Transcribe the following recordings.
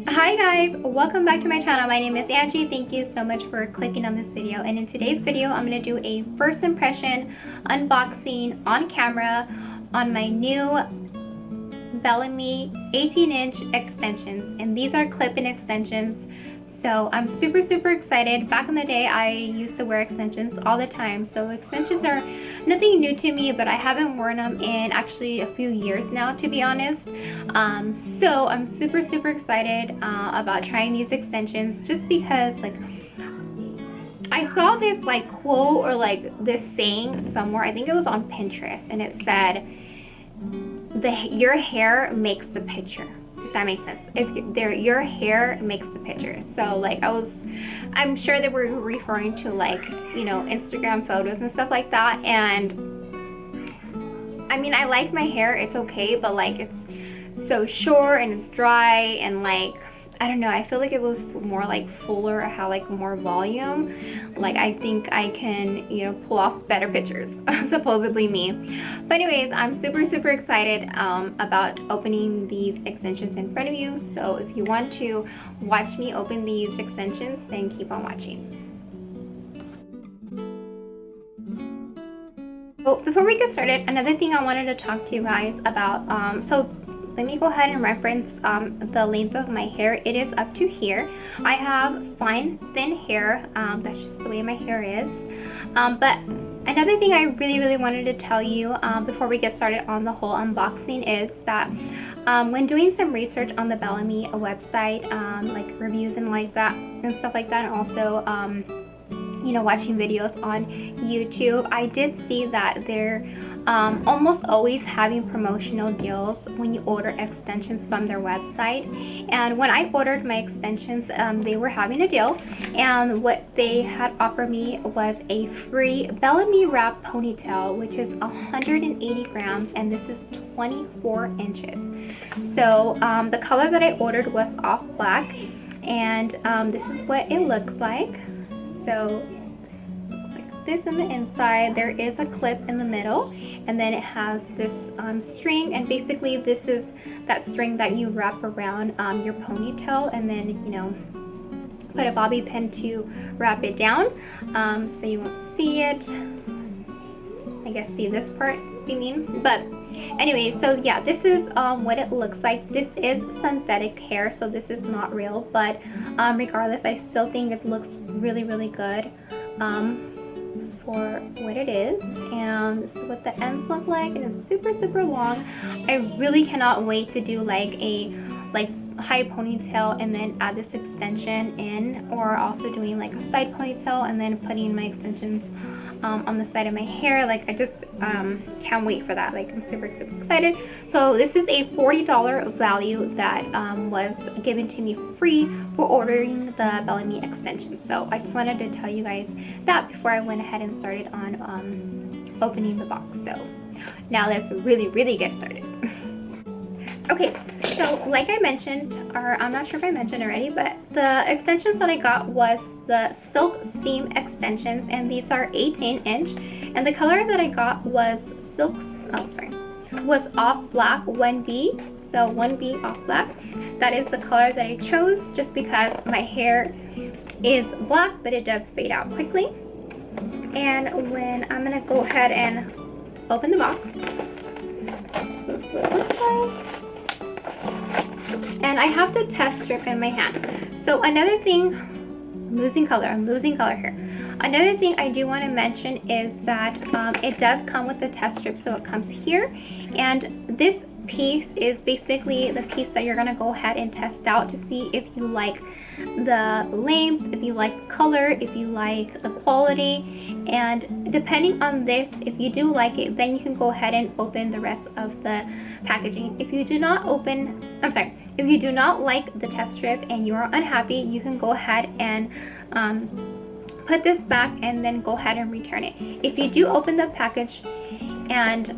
Hi guys, welcome back to my channel. My name is Angie. Thank you so much for clicking on this video. And in today's video, I'm going to do a first impression unboxing on camera on my new Bellami 18-inch extensions. And these are clip-in extensions. So I'm super excited. Back in the day, I used to wear extensions all the time. So extensions are nothing new to me, but I haven't worn them in actually a few years now, to be honest. So I'm super excited about trying these extensions, just because like I saw this like quote or like this saying somewhere. I think it was on Pinterest, and it said your hair makes the picture. If that makes sense. Your hair makes the picture. So like I'm sure they were referring to, like, you know, Instagram photos and stuff like that. And I mean, I like my hair, it's okay, but like it's so short and it's dry, and like I don't know, I feel like it was more like fuller, or had like more volume. Like I think I can, you know, pull off better pictures. Supposedly me. But anyways, I'm super excited about opening these extensions in front of you. So if you want to watch me open these extensions, then keep on watching. So before we get started, another thing I wanted to talk to you guys about, so let me go ahead and reference the length of my hair. It is up to here. I have fine, thin hair. That's just the way my hair is. But another thing I really wanted to tell you before we get started on the whole unboxing is that when doing some research on the Bellami website, like reviews and like that and stuff like that, and also you know, watching videos on YouTube, I did see that they're almost always having promotional deals when you order extensions from their website. And when I ordered my extensions, they were having a deal, and what they had offered me was a free Bellami wrap ponytail, which is 180 grams, and this is 24 inches. So the color that I ordered was off black, and this is what it looks like. So this in the inside, there is a clip in the middle, and then it has this string, and basically this is that string that you wrap around your ponytail, and then, you know, put a bobby pin to wrap it down, so you won't see it. I guess see this part, you mean? But anyway, so yeah, this is what it looks like. This is synthetic hair, so this is not real, but regardless, I still think it looks really good for what it is. And this is what the ends look like, and it's super long. I really cannot wait to do like a high ponytail and then add this extension in, or also doing like a side ponytail and then putting my extensions on the side of my hair. Like I just can't wait for that. Like I'm super excited. So this is a $40 value that was given to me free for ordering the Bellami extension. So I just wanted to tell you guys that before I went ahead and started on opening the box. So now let's really get started. Okay, so like I mentioned, or I'm not sure if I mentioned already, but the extensions that I got was the silk seam extensions, and these are 18-inch, and the color that I got was was off black 1B. So 1B off black. That is the color that I chose just because my hair is black, but it does fade out quickly. And when I'm gonna go ahead and open the box, this is what it looks like. And I have the test strip in my hand. So another thing, I'm losing color here. Another thing I do want to mention is that it does come with the test strip. So it comes here, and this piece is basically the piece that you're going to go ahead and test out to see if you like the length, if you like color, if you like the quality. And depending on this, if you do like it, then you can go ahead and open the rest of the packaging. If you do not if you do not like the test strip and you are unhappy, you can go ahead and put this back and then go ahead and return it. If you do open the package and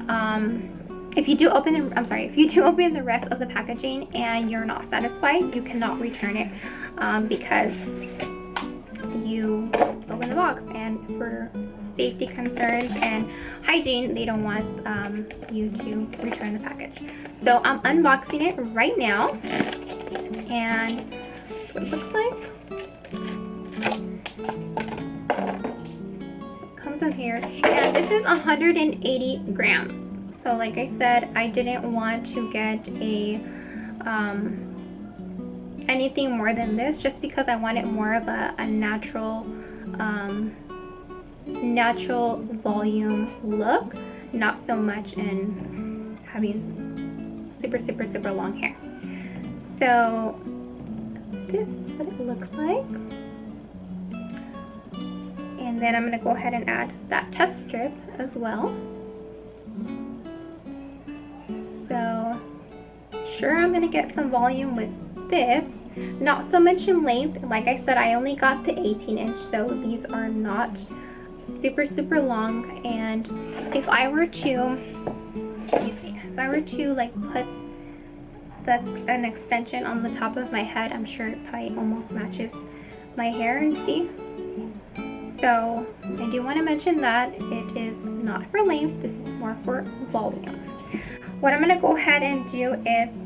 if you do open the rest of the packaging and you're not satisfied, you cannot return it because you open the box, and for safety concerns and hygiene, they don't want you to return the package. So I'm unboxing it right now. and that's what it looks like. So it comes in here, and this is 180 grams. So like I said, I didn't want to get a anything more than this, just because I wanted more of a natural natural volume look, not so much in having super long hair. So this is what it looks like, and then I'm going to go ahead and add that test strip as well. So sure, I'm going to get some volume with this, not so much in length. Like I said, I only got the 18-inch, so these are not super long. And if I were to, let me see, if I were to like put an extension on the top of my head, I'm sure it probably almost matches my hair, and see. So I do want to mention that it is not for length, this is more for volume. What I'm going to go ahead and do is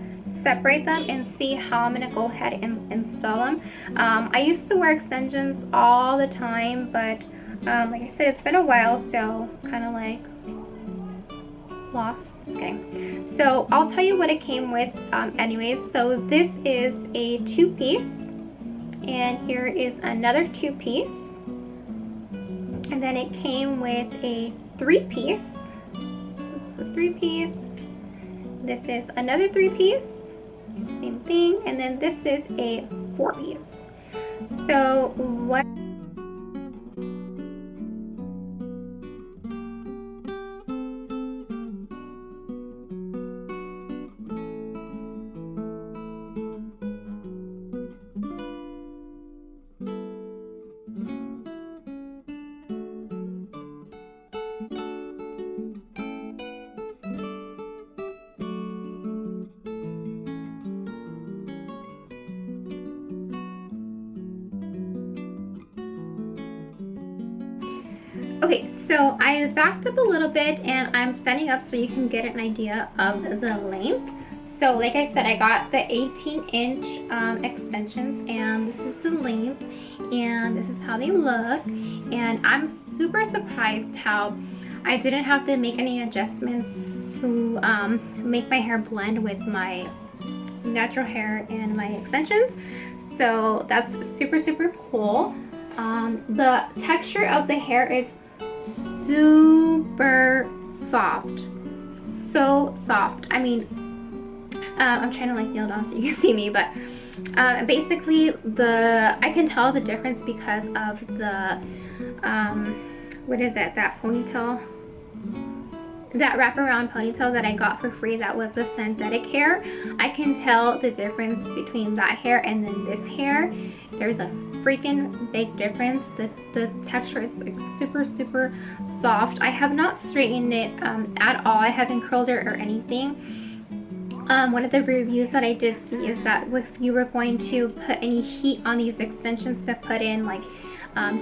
separate them and see how I'm going to go ahead and install them. I used to wear extensions all the time, but like I said, it's been a while, so kind of like lost. Just kidding. So I'll tell you what it came with anyways. So this is a 2-piece, and here is another 2-piece, and then it came with a 3-piece. This is a 3-piece. This is another 3-piece, same thing, and then this is a 4-piece. So what Okay, so I backed up a little bit and I'm standing up so you can get an idea of the length. So like I said, I got the 18-inch extensions, and this is the length, and this is how they look. And I'm super surprised how I didn't have to make any adjustments to make my hair blend with my natural hair and my extensions. So that's super cool. The texture of the hair is super soft, so soft. I mean, I'm trying to like kneel down so you can see me, but basically I can tell the difference because of the what is it, that ponytail, that wraparound ponytail that I got for free. That was the synthetic hair. I can tell the difference between that hair and then this hair. There's a freaking big difference. The texture is like super soft. I have not straightened it at all. I haven't curled it or anything. One of the reviews that I did see is that if you were going to put any heat on these extensions, to put in like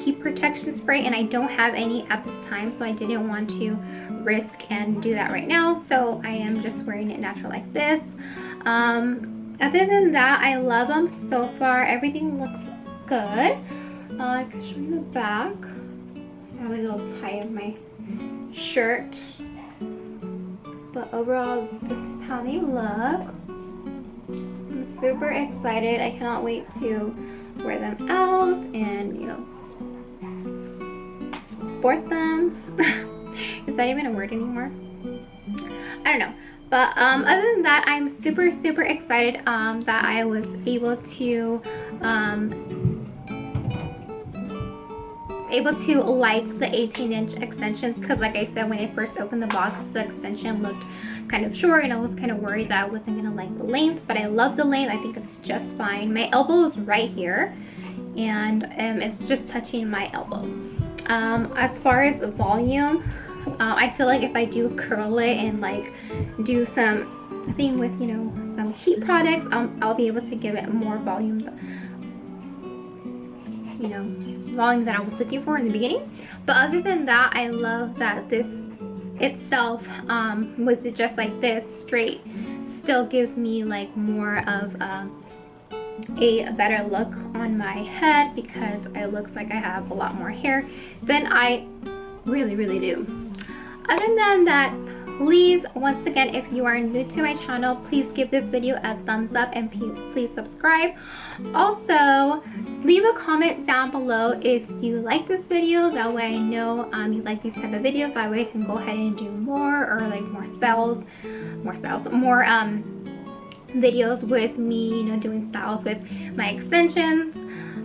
heat protection spray, and I don't have any at this time, so I didn't want to risk and do that right now. So I am just wearing it natural like this. Other than that, I love them so far. Everything looks good. I can show you the back. I have a little tie of my shirt, but overall this is how they look. I'm super excited. I cannot wait to wear them out and, you know, sport them. Is that even a word anymore? I don't know. But other than that, I'm super excited that I was able to like the 18-inch extensions, because like I said, when I first opened the box, the extension looked kind of short, and I was kind of worried that I wasn't gonna like the length, but I love the length. I think it's just fine. My elbow is right here, and it's just touching my elbow. As far as volume, I feel like if I do curl it and like do some thing with, you know, some heat products, I'll be able to give it more volume, you know, volume that I was looking for in the beginning. But other than that, I love that this itself, with it just like this straight, still gives me like more of a better look on my head because it looks like I have a lot more hair than I really do. Other than that, please, once again, if you are new to my channel, please give this video a thumbs up and please subscribe. Also, leave a comment down below if you like this video. That way I know you like these type of videos. That way I can go ahead and do more, or like more videos with me, you know, doing styles with my extensions.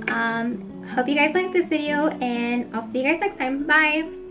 Hope you guys like this video, and I'll see you guys next time. Bye.